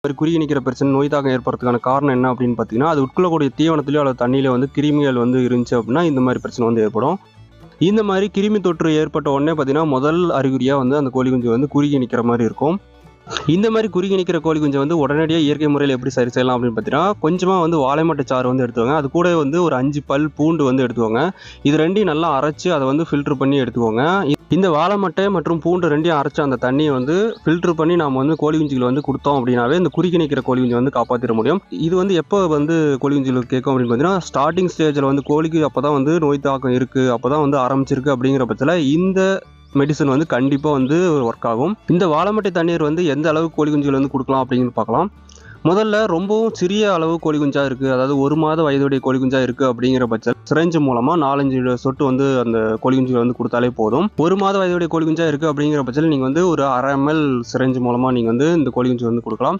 மாதிரி குறுகி நிற்கிற பிரச்சனை நோய் தாக்கம் ஏற்படுறதுக்கான காரணம் என்ன அப்படின்னு பார்த்தீங்கன்னா, அது உட்கொள்ளக்கூடிய தீவனத்திலயோ அல்லது தண்ணியில வந்து கிருமிகள் வந்து இருந்துச்சு அப்படின்னா இந்த மாதிரி பிரச்சனை வந்து ஏற்படும். இந்த மாதிரி கிருமி தொற்று ஏற்பட்ட உடனே பார்த்தீங்கன்னா, முதல் அறிகுறியா வந்து அந்த கோழி குஞ்சு வந்து குறுகி நிற்கிற மாதிரி இருக்கும். இந்த மாதிரி குறுகி நிற்கிற கோழி குஞ்சை வந்து உடனடியாக இயற்கை முறையில் எப்படி சரி செய்யலாம் அப்படின்னு பார்த்தீங்கன்னா, கொஞ்சமாக வந்து வாழைமட்டை சாறு வந்து எடுத்துக்கோங்க. அது கூட வந்து ஒரு 5 பல் பூண்டு வந்து எடுத்துக்கோங்க. இது ரெண்டையும் நல்லா அரைச்சி அதை வந்து ஃபில்டர் பண்ணி எடுத்துக்கோங்க. இந்த வாழைமட்டை மற்றும் பூண்டு ரெண்டையும் அரைச்ச அந்த தண்ணியை வந்து ஃபில்டர் பண்ணி நம்ம வந்து கோழி குஞ்சுகள் வந்து கொடுத்தோம் அப்படின்னாவே இந்த குறுகி நிற்கிற கோழி குஞ்சு வந்து காப்பாற்றிட முடியும். இது வந்து எப்போ வந்து கோழி குஞ்சுகளுக்கு கேட்கும் அப்படின்னு பார்த்தீங்கன்னா, ஸ்டார்டிங் ஸ்டேஜில் வந்து கோழிக்கு அப்போ தான் வந்து நோய் தாக்கம் இருக்குது, அப்போ தான் வந்து ஆரம்பிச்சிருக்கு அப்படிங்கிற பட்சத்தில் இந்த மெடிசன் வந்து கண்டிப்பாக வந்து ஒர்க் ஆகும். இந்த வாழைமட்டை தண்ணீர் வந்து எந்த அளவுக்கு கோழி குஞ்சுகள் வந்து கொடுக்கலாம் அப்படின்னு பார்க்கலாம். முதல்ல ரொம்பவும் சிறிய அளவு கோழி குஞ்சா இருக்குது, அதாவது 1 மாத வயதுடைய கோழி குஞ்சா இருக்குது அப்படிங்கிற பட்சத்தில் சிரஞ்சு மூலமாக 4-5 சொட்டு வந்து அந்த கோழி குஞ்சுகள் வந்து கொடுத்தாலே போதும். 1 மாத வயதுடைய கோழி குஞ்சா இருக்குது அப்படிங்கிற பட்சத்தில் நீங்கள் வந்து ஒரு 1/2 ml சிரஞ்சு மூலமாக நீங்கள் வந்து இந்த கோழி குஞ்சு வந்து கொடுக்கலாம்.